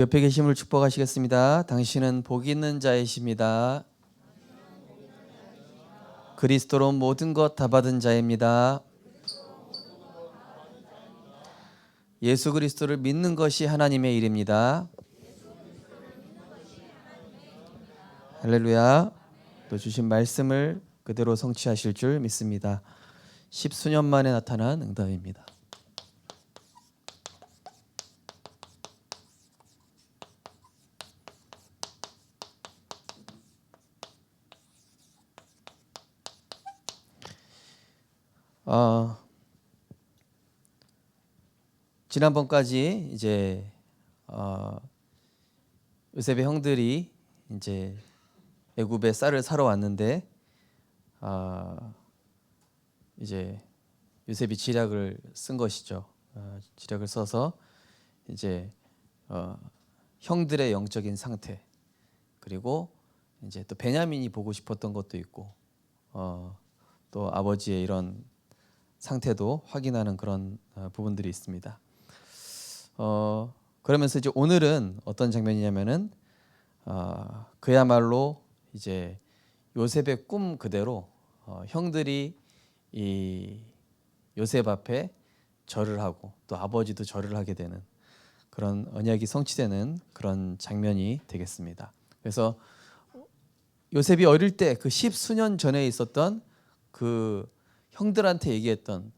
옆에 계신 분을 축복하시겠습니다. 당신은 복 있는 자이십니다. 그리스도로 모든 것 다 받은 자입니다. 예수 그리스도를 믿는 것이 하나님의 일입니다. 할렐루야. 또 주신 말씀을 그대로 성취하실 줄 믿습니다. 10수년 만에 나타난 응답입니다. 지난번까지 이제 요셉의 형들이 이제 애굽에 쌀을 사러 왔는데 이제 요셉이 지략을 쓴 것이죠. 지략을 써서 이제 형들의 영적인 상태, 그리고 이제 또 베냐민이 보고 싶었던 것도 있고 또 아버지의 이런 상태도 확인하는 그런 부분들이 있습니다. 그러면서 이제 오늘은 어떤 장면이냐면은 그야말로 이제 요셉의 꿈 그대로 형들이 이 요셉 앞에 절을 하고 또 아버지도 절을 하게 되는 그런 언약이 성취되는 그런 장면이 되겠습니다. 그래서 요셉이 어릴 때 그 10수년 전에 있었던 그 형들한테 얘기했던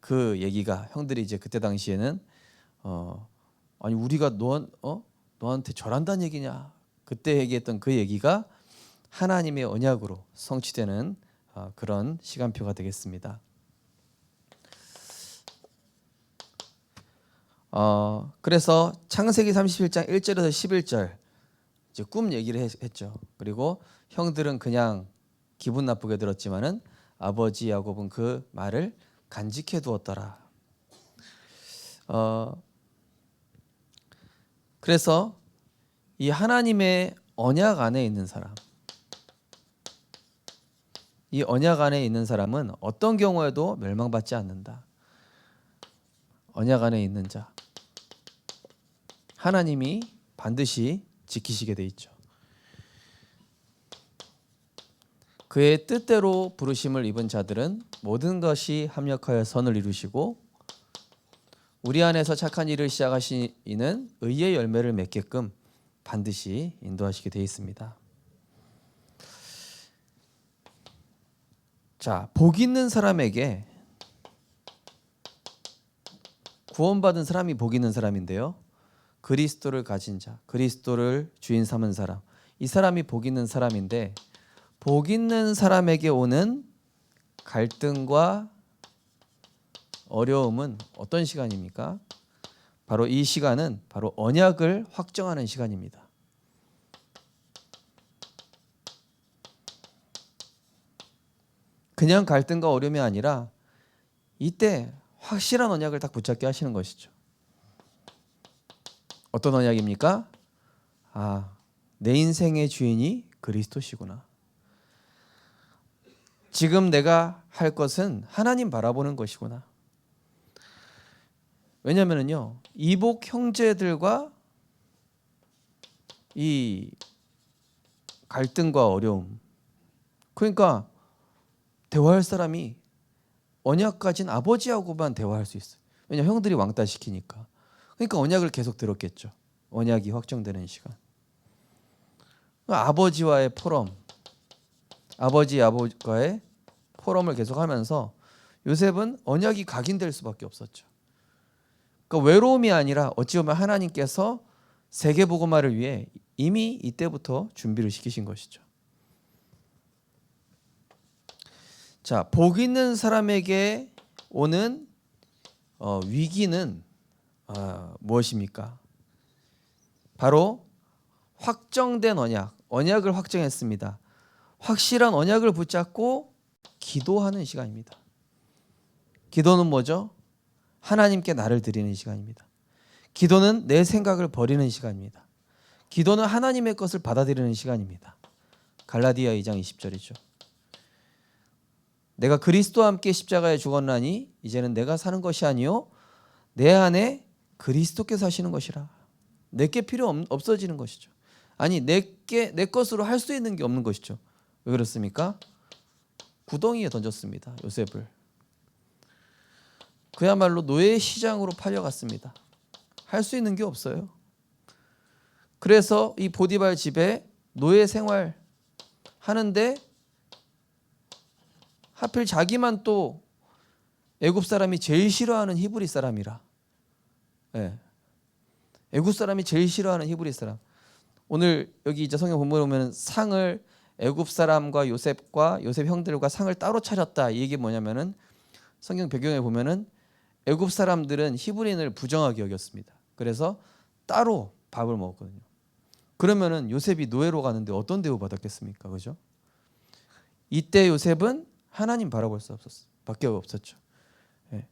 그 얘기가, 형들이 이제 그때 당시에는 아니 우리가 너한테 절한다는 얘기냐, 그때 얘기했던 그 얘기가 하나님의 언약으로 성취되는 그런 시간표가 되겠습니다. 그래서 창세기 37장 1절에서 11절 이제 꿈 얘기를 했죠. 그리고 형들은 그냥 기분 나쁘게 들었지만은 아버지 야곱은 그 말을 간직해 두었더라. 그래서 이 하나님의 언약 안에 있는 사람, 이 언약 안에 있는 사람은 어떤 경우에도 멸망받지 않는다. 언약 안에 있는 자, 하나님이 반드시 지키시게 돼 있죠. 그의 뜻대로 부르심을 입은 자들은 모든 것이 합력하여 선을 이루시고 우리 안에서 착한 일을 시작하신 이는 의의 열매를 맺게끔 반드시 인도하시게 돼 있습니다. 자, 복 있는 사람에게, 구원받은 사람이 복 있는 사람인데요, 그리스도를 가진 자, 그리스도를 주인 삼은 사람, 이 사람이 복 있는 사람인데, 복 있는 사람에게 오는 갈등과 어려움은 어떤 시간입니까? 바로 이 시간은 바로 언약을 확정하는 시간입니다. 그냥 갈등과 어려움이 아니라 이때 확실한 언약을 딱 붙잡게 하시는 것이죠. 어떤 언약입니까? 내 인생의 주인이 그리스도시구나. 지금 내가 할 것은 하나님 바라보는 것이구나. 왜냐면은요, 이복 형제들과 이 갈등과 어려움, 그러니까 대화할 사람이 언약 가진 아버지하고만 대화할 수 있어요. 왜냐하면 형들이 왕따 시키니까. 그러니까 언약을 계속 들었겠죠. 언약이 확정되는 시간. 아버지와의 포럼, 아버지와의 포럼을 계속하면서 요셉은 언약이 각인될 수밖에 없었죠. 그러니까 외로움이 아니라 어찌 보면 하나님께서 세계복음화를 위해 이미 이때부터 준비를 시키신 것이죠. 자, 복 있는 사람에게 오는 위기는 무엇입니까? 바로 확정된 언약을 확정했습니다. 확실한 언약을 붙잡고 기도하는 시간입니다. 기도는 뭐죠? 하나님께 나를 드리는 시간입니다. 기도는 내 생각을 버리는 시간입니다. 기도는 하나님의 것을 받아들이는 시간입니다. 갈라디아 2장 20절이죠. 내가 그리스도와 함께 십자가에 죽었나니 이제는 내가 사는 것이 아니요 내 안에 그리스도께서 사시는 것이라. 내게 없어지는 것이죠. 아니 내 것으로 할 수 있는 게 없는 것이죠. 왜 그렇습니까? 구덩이에 던졌습니다. 요셉을. 그야말로 노예 시장으로 팔려갔습니다. 할 수 있는 게 없어요. 그래서 이 보디발 집에 노예 생활 하는데 하필 자기만 또 애굽 사람이 제일 싫어하는 히브리 사람이라. 네. 애굽 사람이 제일 싫어하는 히브리 사람. 오늘 여기 이제 성경 본문에 보면 상을 애굽 사람과 요셉과 요셉 형들과 상을 따로 차렸다. 이 얘기 뭐냐면은 성경 배경에 보면은 애굽 사람들은 히브리인을 부정하게 여겼습니다. 그래서 따로 밥을 먹었거든요. 그러면은 요셉이 노예로 가는데 어떤 대우 받았겠습니까? 그죠? 이때 요셉은 하나님 바라볼 수 밖에 없었죠. 네.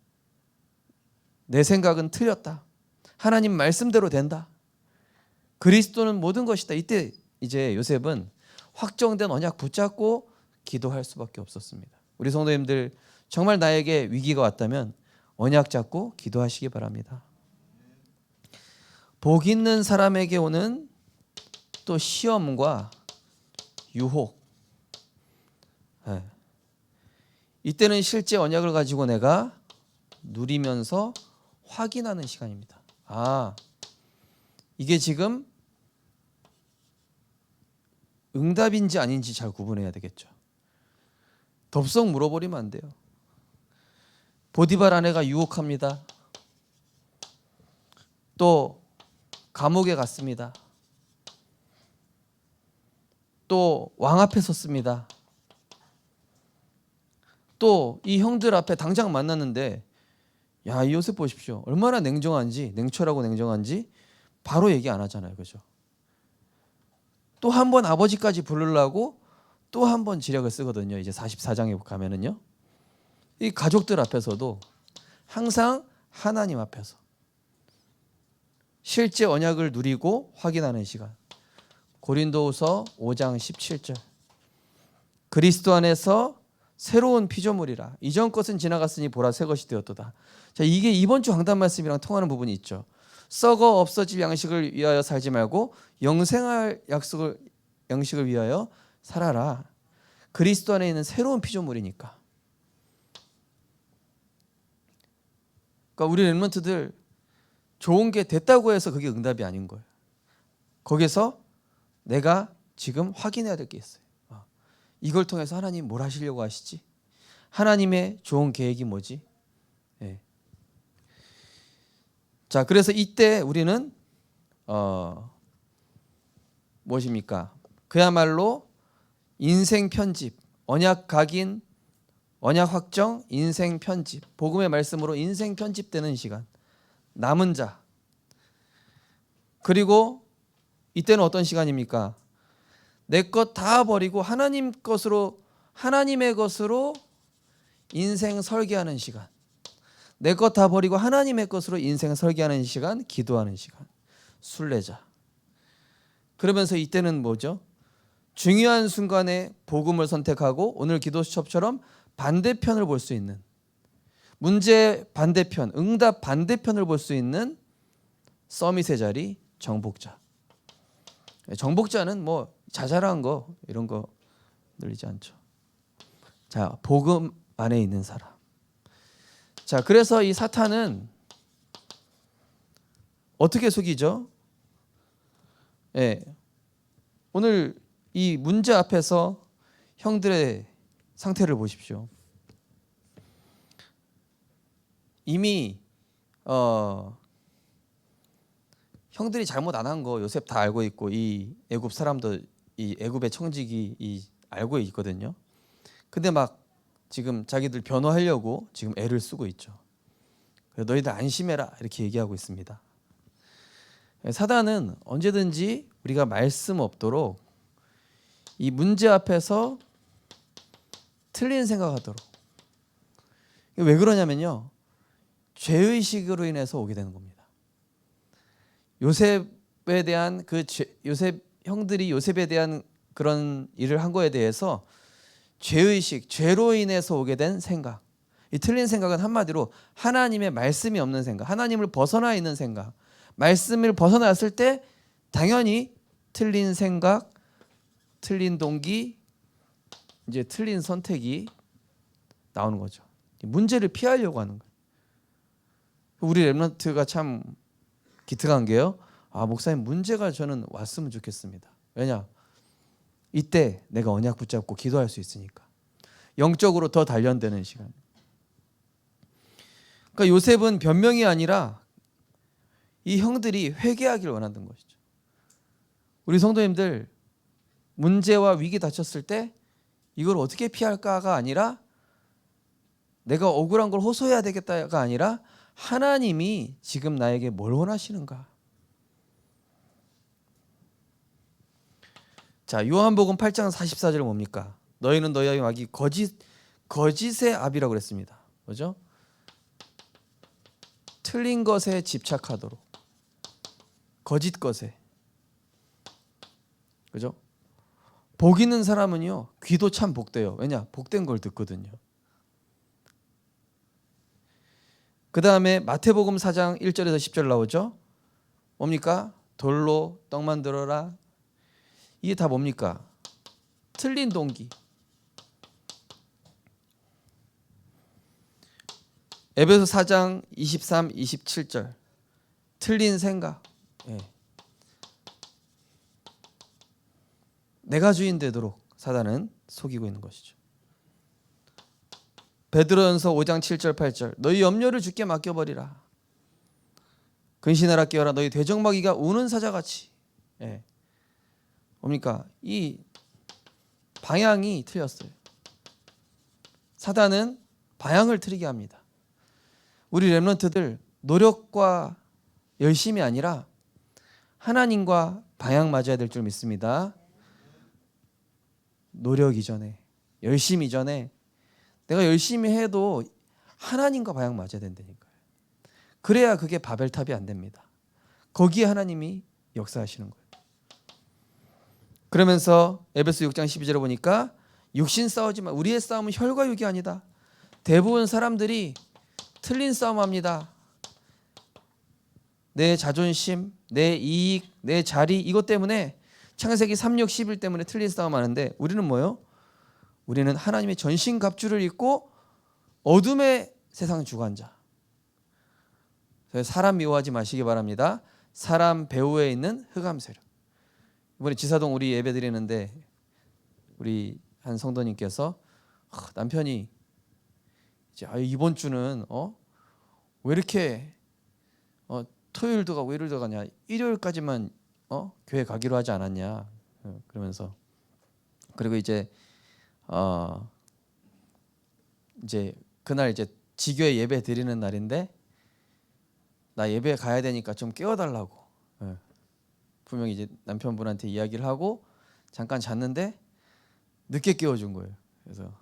내 생각은 틀렸다. 하나님 말씀대로 된다. 그리스도는 모든 것이다. 이때 이제 요셉은 확정된 언약 붙잡고 기도할 수밖에 없었습니다. 우리 성도님들 정말 나에게 위기가 왔다면 언약 잡고 기도하시기 바랍니다. 복 있는 사람에게 오는 또 시험과 유혹. 네. 이때는 실제 언약을 가지고 내가 누리면서 확인하는 시간입니다. 이게 지금 응답인지 아닌지 잘 구분해야 되겠죠. 덥석 물어버리면 안 돼요. 보디발 아내가 유혹합니다. 또 감옥에 갔습니다. 또 왕 앞에 섰습니다. 또 이 형들 앞에 당장 만났는데 야, 이 요셉 보십시오. 얼마나 냉철하고 냉정한지 바로 얘기 안 하잖아요. 그죠? 또 한 번 아버지까지 부르려고 또 한 번 지략을 쓰거든요. 이제 44장에 가면은요. 이 가족들 앞에서도 항상 하나님 앞에서 실제 언약을 누리고 확인하는 시간. 고린도후서 5장 17절. 그리스도 안에서 새로운 피조물이라. 이전 것은 지나갔으니 보라 새 것이 되었도다. 자, 이게 이번 주 강단 말씀이랑 통하는 부분이 있죠. 썩어 없어질 양식을 위하여 살지 말고 영생할 양식을 위하여 살아라. 그리스도 안에 있는 새로운 피조물이니까. 그러니까 우리 렘넌트들 좋은 게 됐다고 해서 그게 응답이 아닌 거예요. 거기서 내가 지금 확인해야 될 게 있어요. 이걸 통해서 하나님 뭘 하시려고 하시지? 하나님의 좋은 계획이 뭐지? 네. 자, 그래서 이때 우리는 무엇입니까? 그야말로 인생 편집, 언약 각인, 언약 확정, 인생 편집, 복음의 말씀으로 인생 편집되는 시간. 남은 자. 그리고 이때는 어떤 시간입니까? 내 것 다 버리고 하나님의 것으로 인생 설계하는 시간. 내 것 다 버리고 하나님의 것으로 인생 설계하는 시간, 기도하는 시간. 순례자. 그러면서 이때는 뭐죠? 중요한 순간에 복음을 선택하고 오늘 기도 수첩처럼 반대편을 볼 수 있는, 문제 반대편, 응답 반대편을 볼 수 있는 서밋의 자리, 정복자. 정복자는 뭐 자잘한 거 이런 거 늘리지 않죠. 자, 복음 안에 있는 사람. 자, 그래서 이 사탄은 어떻게 속이죠? 예. 오늘 이 문제 앞에서 형들의 상태를 보십시오. 이미 형들이 잘못 안 한 거 요셉 다 알고 있고 이 애굽 사람도 이 애굽의 청직이 알고 있거든요. 근데 막 지금 자기들 변호하려고 지금 애를 쓰고 있죠. 너희들 안심해라 이렇게 얘기하고 있습니다. 사단은 언제든지 우리가 말씀 없도록 이 문제 앞에서 틀린 생각하도록. 왜 그러냐면요, 죄의식으로 인해서 오게 되는 겁니다. 요셉에 대한 요셉 형들이 요셉에 대한 그런 일을 한 거에 대해서 죄의식, 죄로 인해서 오게 된 생각. 이 틀린 생각은 한마디로 하나님의 말씀이 없는 생각, 하나님을 벗어나 있는 생각, 말씀을 벗어났을 때 당연히 틀린 생각, 틀린 동기, 이제 틀린 선택이 나오는 거죠. 문제를 피하려고 하는 거예요. 우리 렘넌트가 참 기특한 게요. 목사님 문제가 저는 왔으면 좋겠습니다. 왜냐? 이때 내가 언약 붙잡고 기도할 수 있으니까. 영적으로 더 단련되는 시간. 그러니까 요셉은 변명이 아니라 이 형들이 회개하기를 원하는 것이죠. 우리 성도님들 문제와 위기 닥쳤을 때 이걸 어떻게 피할까가 아니라 내가 억울한 걸 호소해야 되겠다가 아니라 하나님이 지금 나에게 뭘 원하시는가. 자, 요한복음 8장 44절 뭡니까? 너희는 너희의 악이 거짓의 압이라고 그랬습니다. 그죠? 틀린 것에 집착하도록. 거짓 것에. 그죠? 복 있는 사람은요, 귀도 참 복돼요. 왜냐? 복된 걸 듣거든요. 그 다음에 마태복음 4장 1절에서 10절 나오죠. 뭡니까? 돌로 떡 만들어라. 이게 다 뭡니까? 틀린 동기. 에베소 4장 23, 27절. 틀린 생각. 예. 내가 주인 되도록 사단은 속이고 있는 것이죠. 베드로전서 5장 7절 8절. 너희 염려를 주께 맡겨버리라. 근신하라 깨어라. 너희 대적마귀가 우는 사자같이. 예. 뭡니까? 이 방향이 틀렸어요. 사단은 방향을 틀리게 합니다. 우리 렘넌트들 노력과 열심이 아니라 하나님과 방향 맞아야 될 줄 믿습니다. 노력 이전에, 열심 이전에 내가 열심히 해도 하나님과 방향 맞아야 된다니까요. 그래야 그게 바벨탑이 안 됩니다. 거기에 하나님이 역사하시는 거예요. 그러면서 에베소 6장 12절에 보니까 육신 싸우지 마. 우리의 싸움은 혈과 육이 아니다. 대부분 사람들이 틀린 싸움합니다. 내 자존심, 내 이익, 내 자리 이것 때문에 창세기 3, 6, 11 때문에 틀린 싸움하는데 우리는 뭐예요? 우리는 하나님의 전신갑주를 입고 어둠의 세상 주관자. 사람 미워하지 마시기 바랍니다. 사람 배후에 있는 흑암 세력. 이번에 지사동 우리 예배 드리는데 우리 한 성도님께서 남편이 이제 이번 주는 왜 이렇게 토요일도 가고 일요일도 가냐, 일요일까지만 교회 가기로 하지 않았냐, 그러면서 그리고 이제 그날 이제 지교회 예배 드리는 날인데 나 예배 가야 되니까 좀 깨워달라고. 분명히 이제 남편분한테 이야기를 하고 잠깐 잤는데 늦게 깨워준 거예요. 그래서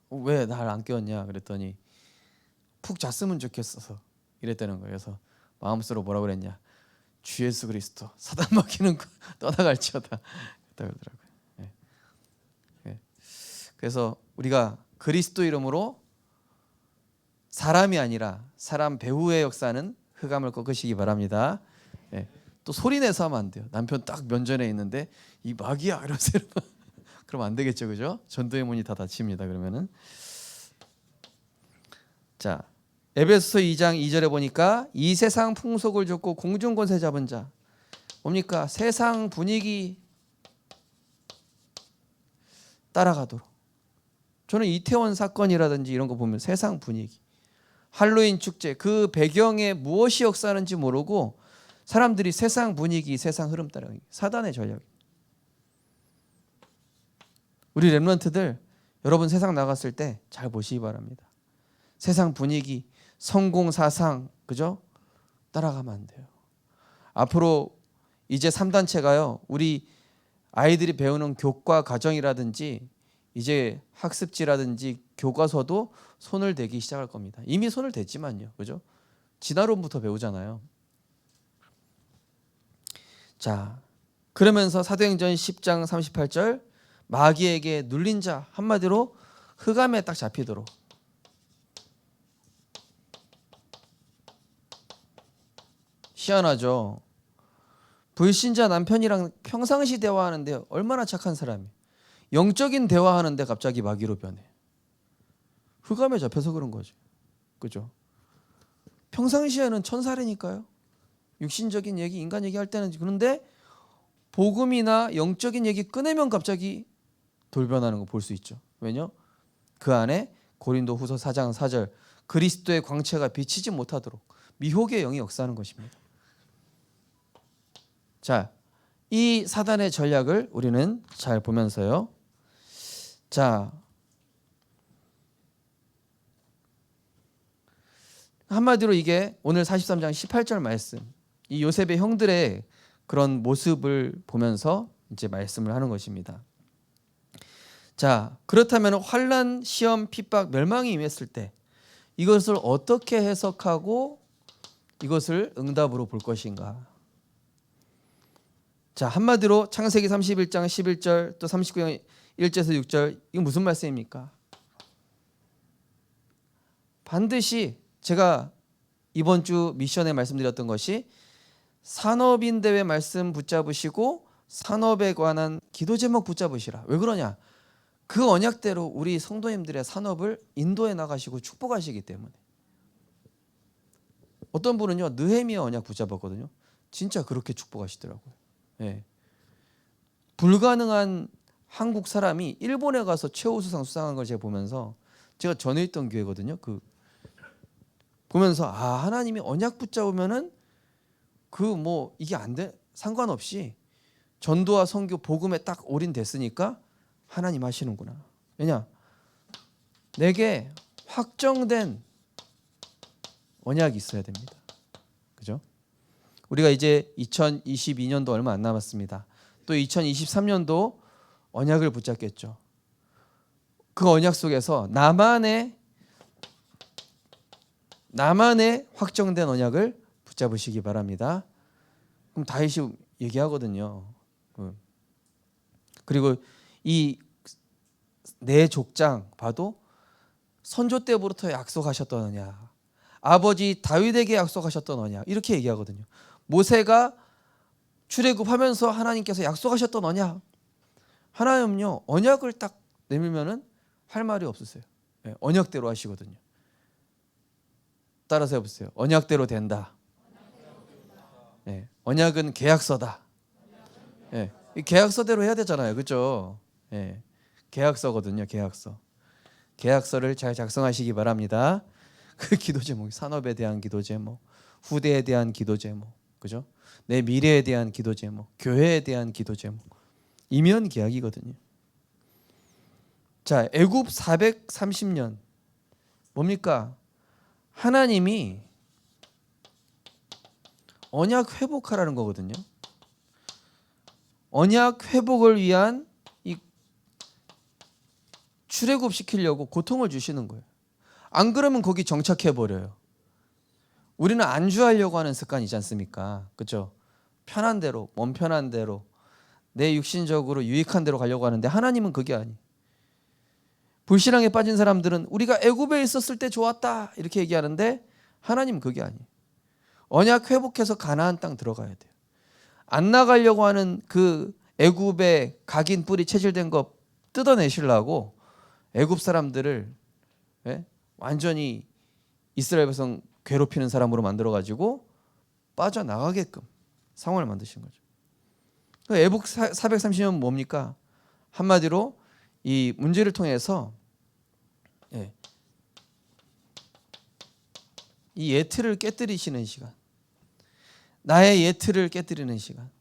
왜 날 안 깨웠냐 그랬더니 푹 잤으면 좋겠어서 이랬다는 거예요. 그래서 마음속으로 뭐라고 그랬냐, 주 예수 그리스도 사단 막히는 거 떠나갈지어다 그러더라고요. 그래서 우리가 그리스도 이름으로 사람이 아니라 사람 배후의 역사는 흑암을 꺾으시기 바랍니다. 또 소리내서 하면 안 돼요. 남편 딱 면전에 있는데 이 마귀야 이러면서 그러면 안 되겠죠, 그죠? 전도의 문이 다 닫힙니다. 그러면은 자, 에베소서 2장 2절에 보니까 이 세상 풍속을 좇고 공중 권세 잡은 자. 뭡니까? 세상 분위기 따라가도록. 저는 이태원 사건이라든지 이런 거 보면 세상 분위기, 할로윈 축제 그 배경에 무엇이 역사하는지 모르고 사람들이 세상 분위기, 세상 흐름 따라가기. 사단의 전략. 우리 렘넌트들 여러분 세상 나갔을 때 잘 보시기 바랍니다. 세상 분위기, 성공 사상, 그죠? 따라가면 안 돼요. 앞으로 이제 3단체가요. 우리 아이들이 배우는 교과 과정이라든지 이제 학습지라든지 교과서도 손을 대기 시작할 겁니다. 이미 손을 댔지만요. 그죠? 진화론부터 배우잖아요. 자, 그러면서 사도행전 10장 38절 마귀에게 눌린 자, 한마디로 흑암에 딱 잡히도록. 희한하죠. 불신자 남편이랑 평상시 대화하는데 얼마나 착한 사람이에요. 영적인 대화하는데 갑자기 마귀로 변해. 흑암에 잡혀서 그런 거죠. 그죠? 평상시에는 천사라니까요. 육신적인 얘기, 인간 얘기할 때는. 그런데 복음이나 영적인 얘기 꺼내면 갑자기 돌변하는 거 볼 수 있죠. 왜냐? 그 안에 고린도후서 4장 4절 그리스도의 광채가 비치지 못하도록 미혹의 영이 역사하는 것입니다. 자, 이 사단의 전략을 우리는 잘 보면서요. 자, 한마디로 이게 오늘 43장 18절 말씀, 이 요셉의 형들의 그런 모습을 보면서 이제 말씀을 하는 것입니다. 자, 그렇다면 환난, 시험, 핍박, 멸망이 임했을 때 이것을 어떻게 해석하고 이것을 응답으로 볼 것인가? 자, 한마디로 창세기 31장 11절 또 39장 1절에서 6절 이거 무슨 말씀입니까? 반드시 제가 이번 주 미션에 말씀드렸던 것이 산업인 대회 말씀 붙잡으시고 산업에 관한 기도 제목 붙잡으시라. 왜 그러냐? 그 언약대로 우리 성도님들의 산업을 인도해 나가시고 축복하시기 때문에. 어떤 분은요 느헤미야 언약 붙잡았거든요. 진짜 그렇게 축복하시더라고요. 예. 불가능한 한국 사람이 일본에 가서 최우수상 수상한 걸 제가 보면서 제가 전에 있던 교회거든요. 보면서 하나님이 언약 붙잡으면은 이게 안 돼 상관없이 전도와 선교 복음에 딱 올인됐으니까 하나님 하시는구나. 왜냐? 내게 확정된 언약이 있어야 됩니다. 그죠? 우리가 이제 2022년도 얼마 안 남았습니다. 또 2023년도 언약을 붙잡겠죠. 그 언약 속에서 나만의 확정된 언약을 붙잡으시기 바랍니다. 그럼 다윗이 얘기하거든요. 그리고 이 내 족장 봐도 선조 때부터 약속하셨던 언약, 아버지 다윗에게 약속하셨던 언약 이렇게 얘기하거든요. 모세가 출애굽하면서 하나님께서 약속하셨던 언약. 하나님은요 언약을 딱 내밀면은 할 말이 없으세요. 네, 언약대로 하시거든요. 따라서 해보세요. 언약대로 된다. 네, 언약은 계약서다. 네, 이 계약서대로 해야 되잖아요, 그렇죠? 네, 계약서거든요, 계약서. 계약서를 잘 작성하시기 바랍니다. 그 기도 제목, 산업에 대한 기도 제목, 후대에 대한 기도 제목, 그죠? 내 미래에 대한 기도 제목, 교회에 대한 기도 제목, 이면 계약이거든요. 자, 애굽 430년 뭡니까? 하나님이 언약 회복하라는 거거든요. 언약 회복을 위한 이 출애굽 시키려고 고통을 주시는 거예요. 안 그러면 거기 정착해 버려요. 우리는 안주하려고 하는 습관이지 않습니까? 그렇죠? 편한 대로, 몸 편한 대로, 내 육신적으로 유익한 대로 가려고 하는데 하나님은 그게 아니에요. 불신앙에 빠진 사람들은 우리가 애굽에 있었을 때 좋았다 이렇게 얘기하는데 하나님은 그게 아니에요. 언약 회복해서 가나안 땅 들어가야 돼요. 안 나가려고 하는 그 애굽의 각인 뿌리 체질된 거 뜯어내시려고 애굽 사람들을 완전히 이스라엘 백성 괴롭히는 사람으로 만들어가지고 빠져나가게끔 상황을 만드신 거죠. 애굽 430년 뭡니까? 한마디로 이 문제를 통해서 이 예틀을 깨뜨리시는 시간, 나의 예틀을 깨뜨리는 시간.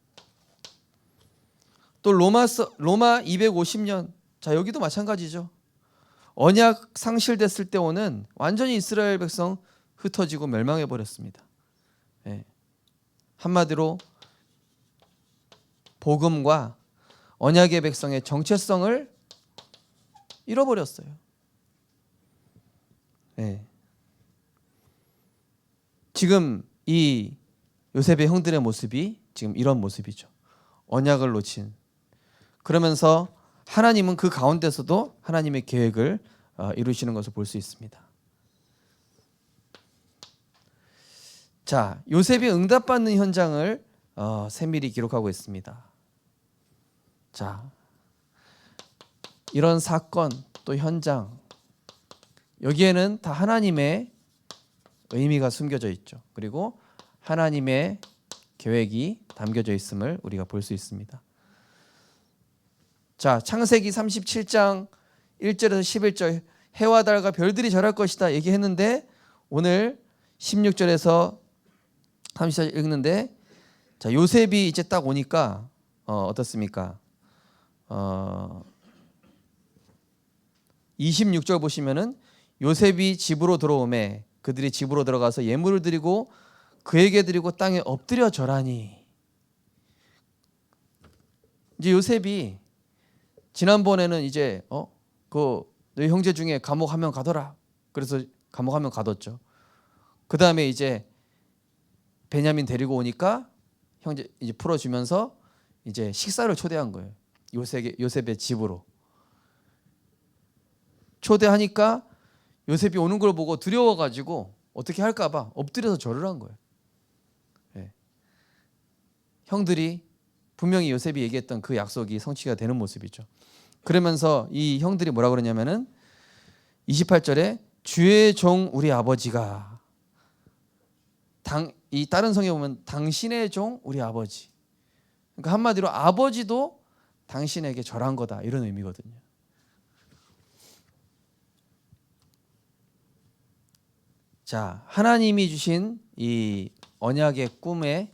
또 로마 250년, 자 여기도 마찬가지죠. 언약 상실됐을 때 오는 완전히 이스라엘 백성 흩어지고 멸망해 버렸습니다. 한마디로 복음과 언약의 백성의 정체성을 잃어버렸어요. 지금 이 요셉의 형들의 모습이 지금 이런 모습이죠. 언약을 놓친. 그러면서 하나님은 그 가운데서도 하나님의 계획을 이루시는 것을 볼 수 있습니다. 자, 요셉이 응답받는 현장을 세밀히 기록하고 있습니다. 자, 이런 사건 또 현장, 여기에는 다 하나님의 의미가 숨겨져 있죠. 그리고 하나님의 계획이 담겨져 있음을 우리가 볼 수 있습니다. 자, 창세기 37장 1절에서 11절, 해와 달과 별들이 절할 것이다 얘기했는데, 오늘 16절에서 30절 읽는데, 자, 요셉이 이제 딱 오니까 어떻습니까? 26절 보시면은 요셉이 집으로 들어오매 그들이 집으로 들어가서 예물을 드리고 그에게 드리고 땅에 엎드려 절하니. 이제 요셉이 지난번에는 이제 너희 형제 중에 감옥 한 명 가더라. 그래서 감옥 한 명 가뒀죠. 그 다음에 이제 베냐민 데리고 오니까 형제 이제 풀어주면서 이제 식사를 초대한 거예요. 요셉의 집으로 초대하니까 요셉이 오는 걸 보고 두려워가지고 어떻게 할까봐 엎드려서 절을 한 거예요. 네. 형들이 분명히 요셉이 얘기했던 그 약속이 성취가 되는 모습이죠. 그러면서 이 형들이 뭐라 그러냐면은 28절에 주의 종 우리 아버지가, 이 다른 성에 보면 당신의 종 우리 아버지, 그러니까 한마디로 아버지도 당신에게 절한 거다, 이런 의미거든요. 자, 하나님이 주신 이 언약의 꿈의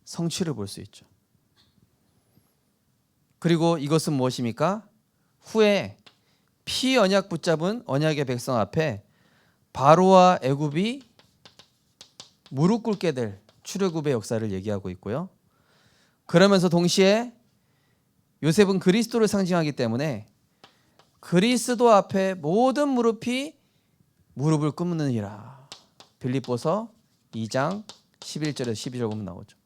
성취를 볼 수 있죠. 그리고 이것은 무엇입니까? 후에 피언약 붙잡은 언약의 백성 앞에 바로와 애굽이 무릎 꿇게 될 출애굽의 역사를 얘기하고 있고요. 그러면서 동시에 요셉은 그리스도를 상징하기 때문에 그리스도 앞에 모든 무릎이 무릎을 꿇느니라. 빌립보서 2장 11절에서 12절 보면 나오죠.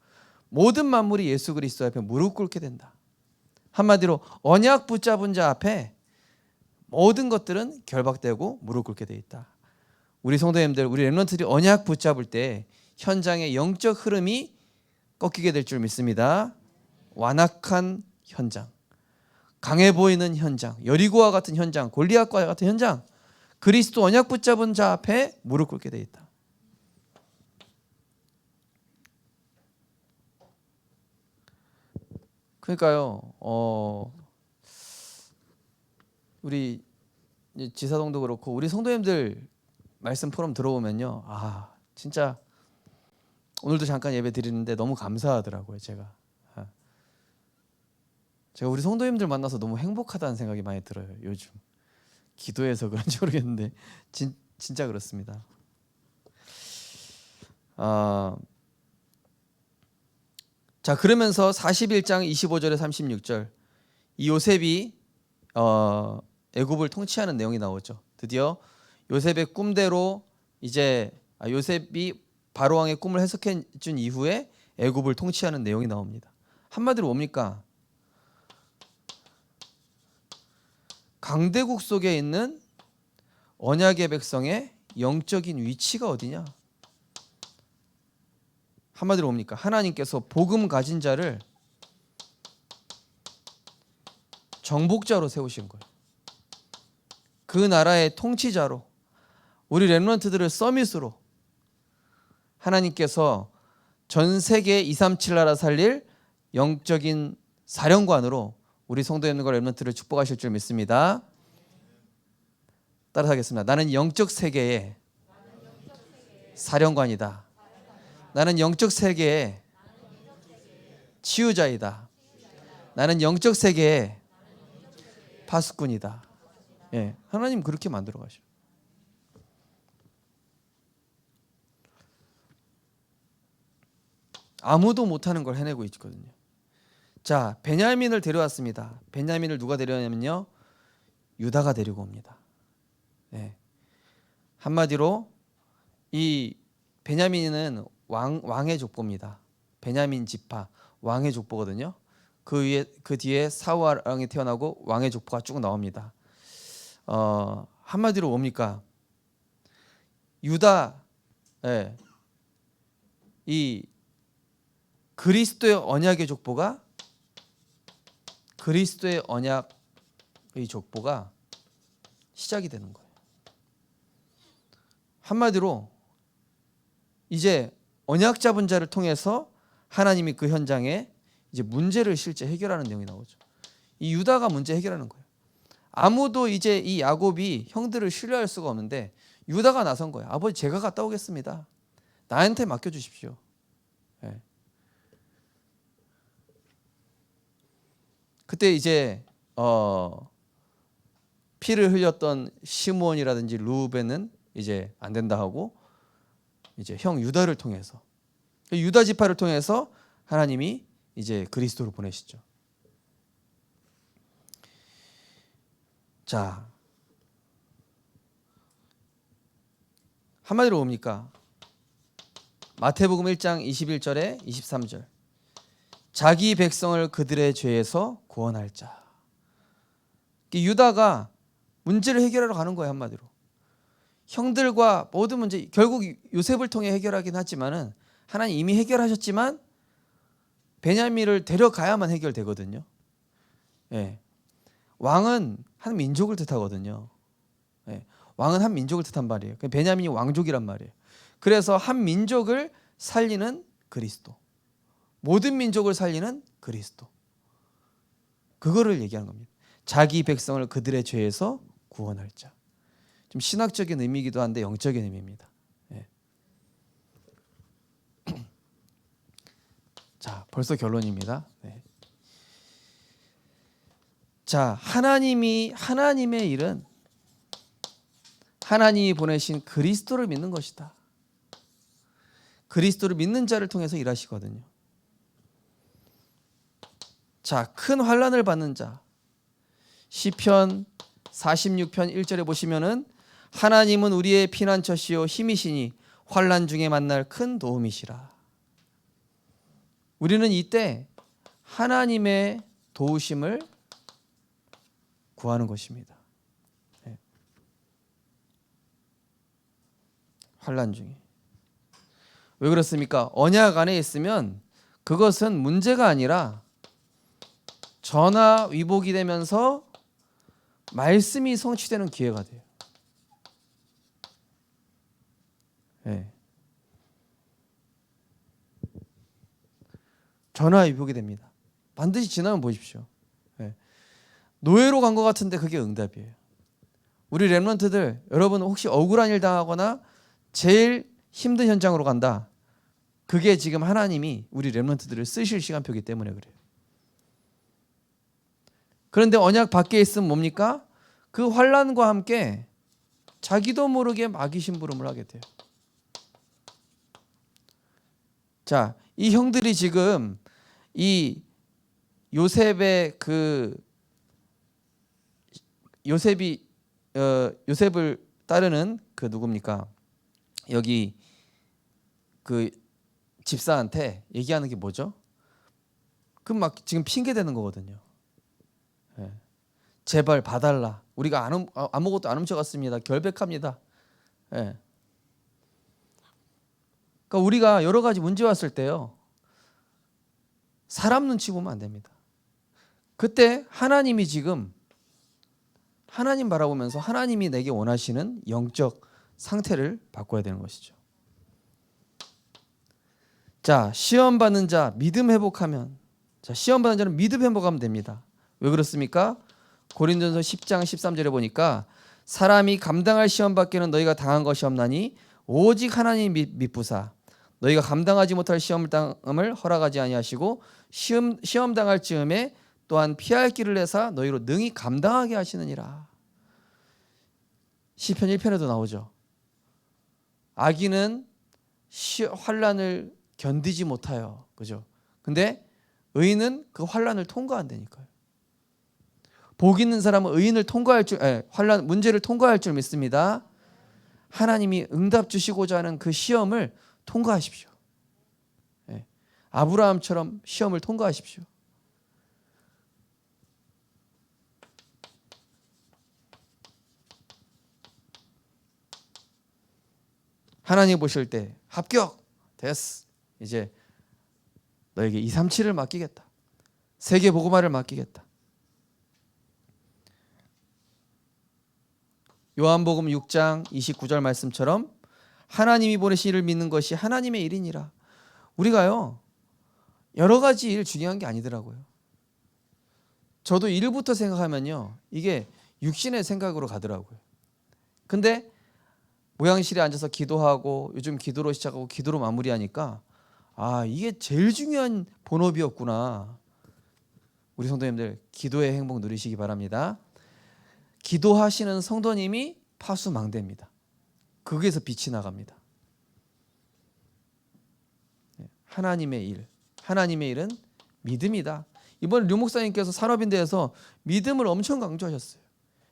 모든 만물이 예수 그리스도 앞에 무릎 꿇게 된다. 한마디로 언약 붙잡은 자 앞에 모든 것들은 결박되고 무릎 꿇게 돼 있다. 우리 성도님들, 우리 렘넌트들이 언약 붙잡을 때 현장의 영적 흐름이 꺾이게 될 줄 믿습니다. 완악한 현장, 강해 보이는 현장, 여리고와 같은 현장, 골리앗과 같은 현장, 그리스도 언약 붙잡은 자 앞에 무릎 꿇게 돼 있다. 그러니까요, 우리 지사동도 그렇고 우리 성도님들 말씀 포럼 들어오면요, 진짜 오늘도 잠깐 예배 드리는데 너무 감사하더라고요. 제가 우리 성도님들 만나서 너무 행복하다는 생각이 많이 들어요. 요즘 기도해서 그런지 모르겠는데 진짜 그렇습니다. 자, 그러면서 41장 25절에 36절, 이 요셉이 애굽을 통치하는 내용이 나오죠. 드디어 요셉의 꿈대로 이제 요셉이 바로 왕의 꿈을 해석해 준 이후에 애굽을 통치하는 내용이 나옵니다. 한마디로 뭡니까? 강대국 속에 있는 언약의 백성의 영적인 위치가 어디냐? 한마디로 뭡니까? 하나님께서 복음 가진 자를 정복자로 세우신 거예요. 그 나라의 통치자로, 우리 렘넌트들을 서밋으로 하나님께서 전 세계 237 나라 살릴 영적인 사령관으로 우리 성도님과 렘넌트를 축복하실 줄 믿습니다. 따라서 하겠습니다. 나는 영적 세계의 사령관이다. 나는 영적 세계의 치유자이다. 나는 영적 세계의 파수꾼이다. 예, 하나님 그렇게 만들어 가셔. 아무도 못하는 걸 해내고 있거든요. 자, 베냐민을 데려왔습니다. 베냐민을 누가 데려왔냐면요, 유다가 데리고 옵니다. 예. 한마디로 이 베냐민은 왕의 족보입니다. 베냐민 지파 왕의 족보거든요. 그 뒤에 사울 왕이 태어나고 왕의 족보가 쭉 나옵니다. 한마디로 뭡니까? 유다, 예. 이 그리스도의 언약의 족보가 시작이 되는 거예요. 한마디로 이제 언약 잡은 자를 통해서 하나님이 그 현장에 이제 문제를 실제 해결하는 내용이 나오죠. 이 유다가 문제 해결하는 거예요. 아무도 이제 이 야곱이 형들을 신뢰할 수가 없는데 유다가 나선 거예요. 아버지 제가 갔다 오겠습니다. 나한테 맡겨주십시오. 네. 그때 이제 피를 흘렸던 시므온이라든지 루벤은 이제 안 된다 하고 이제 형 유다를 통해서 유다 지파를 통해서 하나님이 이제 그리스도를 보내시죠. 자, 한마디로 뭡니까? 마태복음 1장 21절에 23절. 자기 백성을 그들의 죄에서 구원할 자. 유다가 문제를 해결하러 가는 거예요, 한마디로. 형들과 모든 문제, 결국 요셉을 통해 해결하긴 하지만은 하나님 이미 해결하셨지만 베냐민을 데려가야만 해결되거든요. 예. 왕은 한 민족을 뜻하거든요. 예. 왕은 한 민족을 뜻한 말이에요. 베냐민이 왕족이란 말이에요. 그래서 한 민족을 살리는 그리스도, 모든 민족을 살리는 그리스도, 그거를 얘기하는 겁니다. 자기 백성을 그들의 죄에서 구원할 자. 좀 신학적인 의미이기도 한데 영적인 의미입니다. 예. 자, 벌써 결론입니다. 네. 자, 하나님의 일은 하나님이 보내신 그리스도를 믿는 것이다. 그리스도를 믿는 자를 통해서 일하시거든요. 자, 큰 환난을 받는 자. 시편 46편 1절에 보시면은 하나님은 우리의 피난처시요 힘이시니 환난 중에 만날 큰 도움이시라. 우리는 이때 하나님의 도우심을 구하는 것입니다. 네. 환난 중에. 왜 그렇습니까? 언약 안에 있으면 그것은 문제가 아니라 전화위복이 되면서 말씀이 성취되는 기회가 돼요. 네. 전화위복이 됩니다. 반드시 지나면 보십시오. 네. 노예로 간 것 같은데 그게 응답이에요. 우리 렘넌트들, 여러분 혹시 억울한 일 당하거나 제일 힘든 현장으로 간다. 그게 지금 하나님이 우리 렘넌트들을 쓰실 시간표이기 때문에 그래요. 그런데 언약 밖에 있으면 뭡니까? 그 환난과 함께 자기도 모르게 마귀 심부름을 하게 돼요. 자, 이 형들이 지금 이 요셉의 요셉을 따르는 그 누굽니까? 여기 그 집사한테 얘기하는 게 뭐죠? 그 막 지금 핑계 대는 거거든요. 예. 제발 봐달라. 우리가 아무것도 안 훔쳐갔습니다. 결백합니다. 예. 그러니까 우리가 여러 가지 문제 왔을 때요, 사람 눈치 보면 안 됩니다. 그때 하나님이 지금 하나님 바라보면서 하나님이 내게 원하시는 영적 상태를 바꿔야 되는 것이죠. 자, 시험 받는 자 믿음 회복하면, 자, 시험 받는 자는 믿음 회복하면 됩니다. 왜 그렇습니까? 고린도전서 10장 13절에 보니까 사람이 감당할 시험 밖에는 너희가 당한 것이 없나니 오직 하나님 믿부사 너희가 감당하지 못할 시험을 허락하지 아니하시고 시험 당할 즈음에 또한 피할 길을 내사 너희로 능히 감당하게 하시느니라. 시편 1편에도 나오죠. 악인은 환난을 견디지 못하여, 그죠? 근데 의인은 그 환난을 통과한다니까요. 복 있는 사람은 의인을 환난 문제를 통과할 줄 믿습니다. 하나님이 응답 주시고자 하는 그 시험을 통과하십시오. 네. 아브라함처럼 시험을 통과하십시오. 하나님 보실 때 합격 됐어. 이제 너에게 237을 맡기겠다. 세계 복음화를 맡기겠다. 요한복음 6장 29절 말씀처럼 하나님이 보내신 이를 믿는 것이 하나님의 일이니라. 우리가요 여러 가지 일 중요한 게 아니더라고요. 저도 일부터 생각하면요 이게 육신의 생각으로 가더라고요. 근데 모양실에 앉아서 기도하고 요즘 기도로 시작하고 기도로 마무리하니까 아 이게 제일 중요한 본업이었구나. 우리 성도님들 기도의 행복 누리시기 바랍니다. 기도하시는 성도님이 파수망대입니다. 거기에서 빛이 나갑니다. 하나님의 일, 하나님의 일은 믿음이다. 이번 류 목사님께서 산업인대에서 믿음을 엄청 강조하셨어요.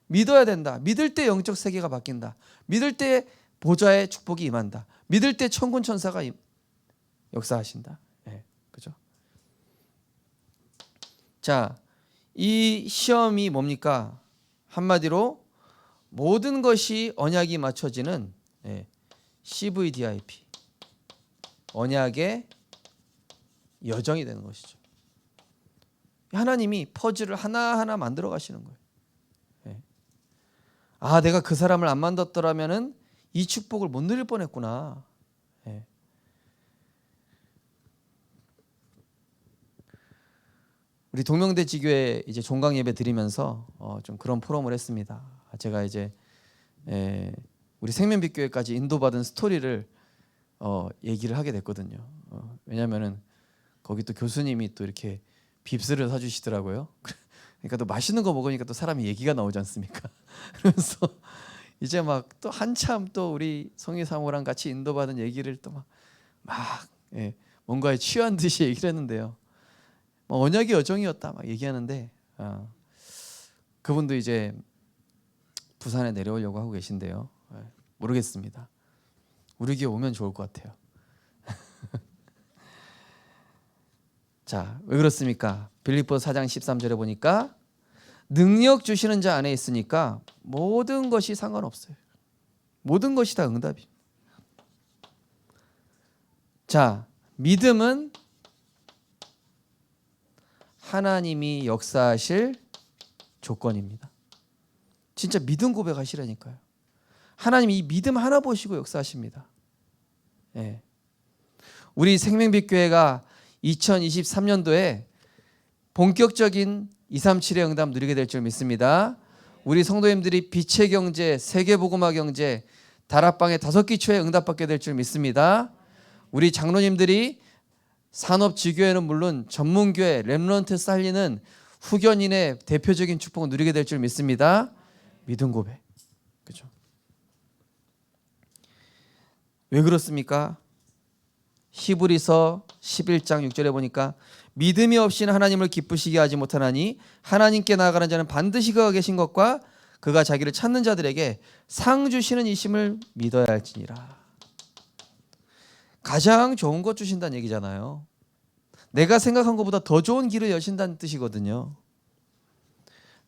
믿어야 된다. 믿을 때 영적 세계가 바뀐다. 믿을 때 보좌의 축복이 임한다. 믿을 때 천군 천사가 역사하신다. 네, 그죠? 자, 이 시험이 뭡니까? 한마디로 모든 것이 언약이 맞춰지는 CVDIP, 언약의 여정이 되는 것이죠. 하나님이 퍼즐을 하나하나 만들어 가시는 거예요. 아, 내가 그 사람을 안 만났더라면은 이 축복을 못 누릴 뻔했구나. 우리 동명대지교회 이제 종강 예배 드리면서 좀 그런 포럼을 했습니다. 제가 이제 우리 생명빛교회까지 인도받은 스토리를 얘기를 하게 됐거든요. 왜냐하면은 거기 또 교수님이 또 이렇게 빕스를 사주시더라고요. 그러니까 또 맛있는 거 먹으니까 또 사람이 얘기가 나오지 않습니까? 그래서 이제 막 또 한참 또 우리 성희 사모랑 같이 인도받은 얘기를 또 막 뭔가에 취한 듯이 얘기를 했는데요. 언약의 여정이었다 막 얘기하는데 그분도 이제 부산에 내려오려고 하고 계신데요. 모르겠습니다. 우리 교회 오면 좋을 것 같아요. 자, 왜 그렇습니까? 빌립보서 4장 13절에 보니까 능력 주시는 자 안에 있으니까 모든 것이 상관없어요. 모든 것이 다 응답입니다. 자, 믿음은 하나님이 역사하실 조건입니다. 진짜 믿음 고백하시라니까요. 하나님이 이 믿음 하나 보시고 역사하십니다. 우리 생명빛교회가 2023년도에 본격적인 237의 응답 누리게 될 줄 믿습니다. 우리 성도님들이 빛의 경제, 세계복음화 경제, 다락방의 5기초에 응답받게 될 줄 믿습니다. 우리 장로님들이 산업지교회는 물론 전문교회, 렘넌트 살리는 후견인의 대표적인 축복을 누리게 될 줄 믿습니다. 믿음 고백. 그렇죠? 왜 그렇습니까? 히브리서 11장 6절에 보니까 믿음이 없이는 하나님을 기쁘시게 하지 못하나니 하나님께 나아가는 자는 반드시 그가 계신 것과 그가 자기를 찾는 자들에게 상 주시는 이심을 믿어야 할지니라. 가장 좋은 것 주신다는 얘기잖아요. 내가 생각한 것보다 더 좋은 길을 여신다는 뜻이거든요.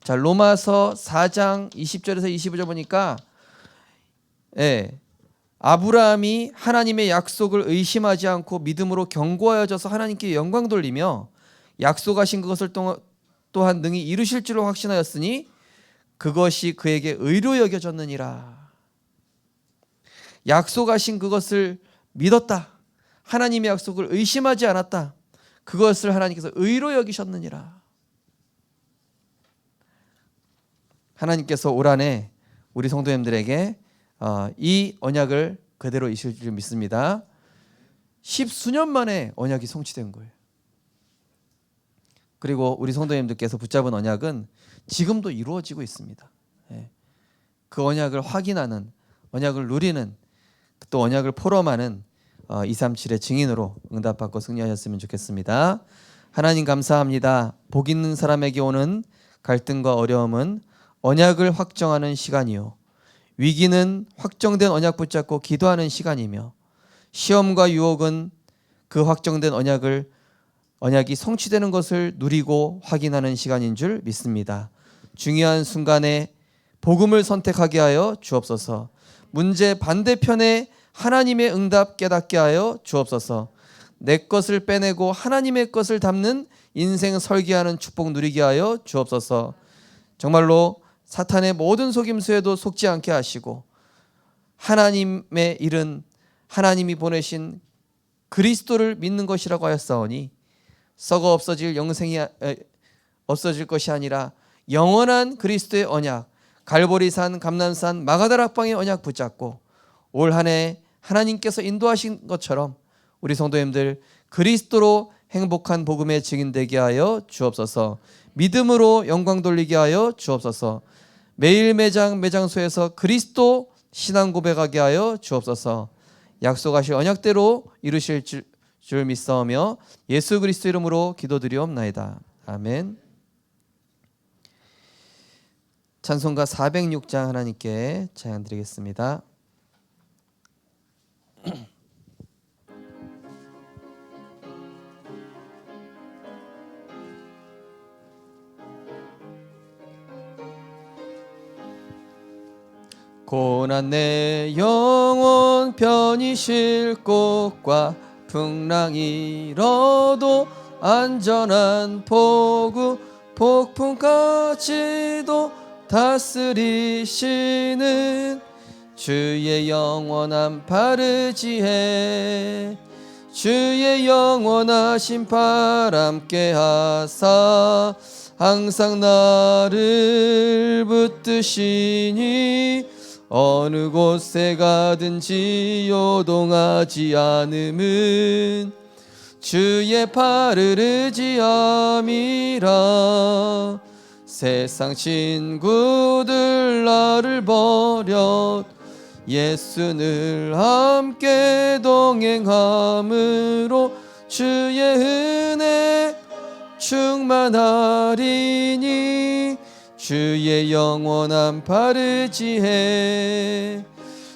자, 로마서 4장 20절에서 25절 보니까 아브라함이 하나님의 약속을 의심하지 않고 믿음으로 견고하여져서 하나님께 영광 돌리며 약속하신 그것을 또한 능히 이루실 줄로 확신하였으니 그것이 그에게 의로 여겨졌느니라. 약속하신 그것을 믿었다. 하나님의 약속을 의심하지 않았다. 그것을 하나님께서 의로 여기셨느니라. 하나님께서 올 한해 우리 성도님들에게 이 언약을 그대로 이실 줄 믿습니다. 10수년 만에 언약이 성취된 거예요. 그리고 우리 성도님들께서 붙잡은 언약은 지금도 이루어지고 있습니다. 그 언약을 확인하는, 언약을 누리는, 또 언약을 포럼하는 237의 증인으로 응답받고 승리하셨으면 좋겠습니다. 하나님 감사합니다. 복 있는 사람에게 오는 갈등과 어려움은 언약을 확정하는 시간이요, 위기는 확정된 언약 붙잡고 기도하는 시간이며, 시험과 유혹은 그 확정된 언약이 성취되는 것을 누리고 확인하는 시간인 줄 믿습니다. 중요한 순간에 복음을 선택하게 하여 주옵소서. 문제 반대편에 하나님의 응답 깨닫게 하여 주옵소서. 내 것을 빼내고 하나님의 것을 담는 인생 설계하는 축복 누리게 하여 주옵소서. 정말로 사탄의 모든 속임수에도 속지 않게 하시고 하나님의 일은 하나님이 보내신 그리스도를 믿는 것이라고 하였사오니 썩어 없어질 영생이 없어질 것이 아니라 영원한 그리스도의 언약, 갈보리산, 감난산, 마가다락방의 언약 붙잡고 올 한 해 하나님께서 인도하신 것처럼 우리 성도님들 그리스도로 행복한 복음의 증인되게 하여 주옵소서. 믿음으로 영광 돌리게 하여 주옵소서. 매일 매장소에서 그리스도 신앙 고백하게 하여 주옵소서. 약속하실 언약대로 이루실 줄 믿사오며 예수 그리스도 이름으로 기도드리옵나이다. 아멘. 찬송가 406장 하나님께 찬양 드리겠습니다. 고난 내 영혼 편히 쉴 곳과 풍랑이 일어도 안전한 포구 폭풍까지도 다스리시는 주의 영원한 바르지해 주의 영원하신 팔 함께 하사 항상 나를 붙드시니 어느 곳에 가든지 요동하지 않음은 주의 팔을 의지함이라. 세상 친구들 나를 버려 예수 늘 함께 동행함으로 주의 은혜 충만하리니 주의 영원한 바르지해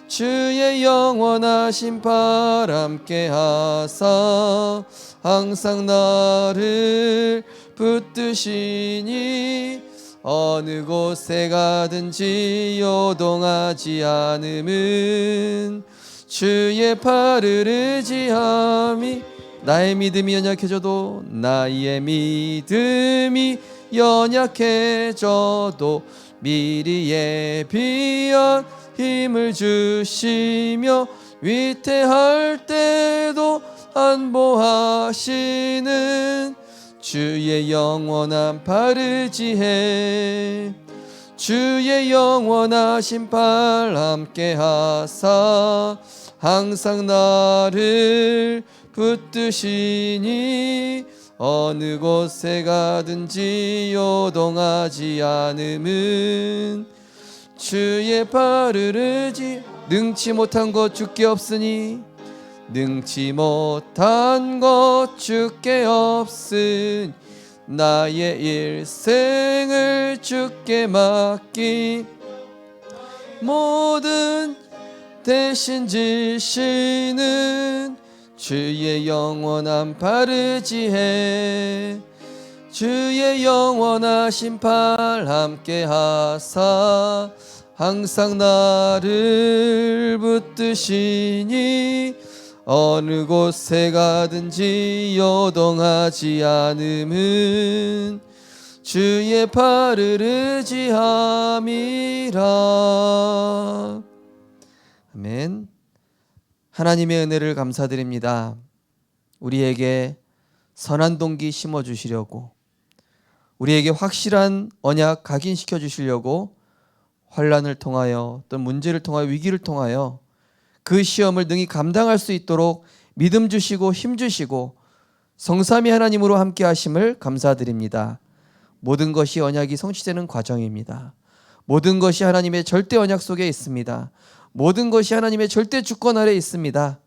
주의 영원하신 팔 함께 하사 항상 나를 붙드시니 어느 곳에 가든지 요동하지 않음은 주의 팔을 의지함이. 나의 믿음이 연약해져도 나의 믿음이 연약해져도 미리 예비한 힘을 주시며 위태할 때도 안보하시는 주의 영원한 바르지해 주의 영원하신 팔 함께 하사 항상 나를 붙드시니 어느 곳에 가든지 요동하지 않음은 주의 팔을 의지. 능치 못한 것 주께 없으니 능치 못한 것 주께 없으니 나의 일생을 주께 맡기 모든 대신 지시는 주의 영원한 바르지해 주의 영원하신 팔 함께 하사 항상 나를 붙드시니 어느 곳에 가든지 요동하지 않음은 주의 팔을 의지함이라. 아멘. 하나님의 은혜를 감사드립니다. 우리에게 선한 동기 심어주시려고 우리에게 확실한 언약 각인시켜 주시려고 환난을 통하여 또 문제를 통하여 위기를 통하여 그 시험을 능히 감당할 수 있도록 믿음 주시고 힘 주시고 성삼위 하나님으로 함께 하심을 감사드립니다. 모든 것이 언약이 성취되는 과정입니다. 모든 것이 하나님의 절대 언약 속에 있습니다. 모든 것이 하나님의 절대 주권 아래 있습니다.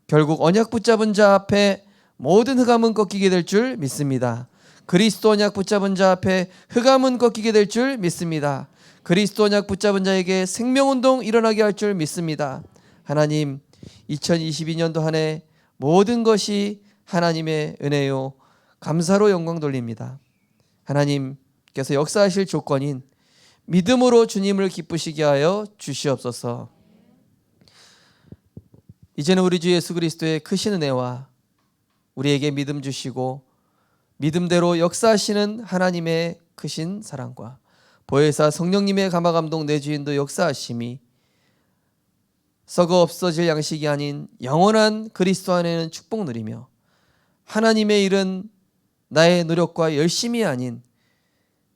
결국 언약 붙잡은 자 앞에 모든 흑암은 꺾이게 될 줄 믿습니다. 그리스도 언약 붙잡은 자 앞에 흑암은 꺾이게 될 줄 믿습니다. 그리스도 언약 붙잡은 자에게 생명운동 일어나게 할 줄 믿습니다. 하나님, 2022년도 한 해 모든 것이 하나님의 은혜요 감사로 영광 돌립니다. 하나님께서 역사하실 조건인 믿음으로 주님을 기쁘시게 하여 주시옵소서. 이제는 우리 주 예수 그리스도의 크신 은혜와 우리에게 믿음 주시고 믿음대로 역사하시는 하나님의 크신 사랑과 보혜사 성령님의 감화감동 내주인도 역사하심이 썩어 없어질 양식이 아닌 영원한 그리스도 안에는 축복 누리며 하나님의 일은 나의 노력과 열심이 아닌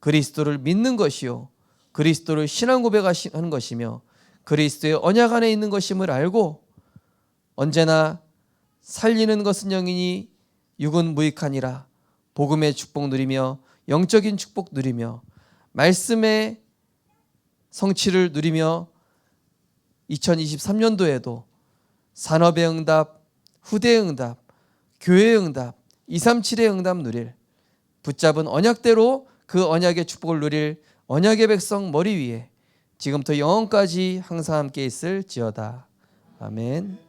그리스도를 믿는 것이요 그리스도를 신앙 고백하는 것이며 그리스도의 언약 안에 있는 것임을 알고 언제나 살리는 것은 영이니 육은 무익하니라 복음의 축복 누리며 영적인 축복 누리며 말씀의 성취를 누리며 2023년도에도 산업의 응답, 후대의 응답, 교회의 응답, 237의 응답 누릴 붙잡은 언약대로 그 언약의 축복을 누릴 언약의 백성 머리 위에 지금부터 영원까지 항상 함께 있을지어다. 아멘.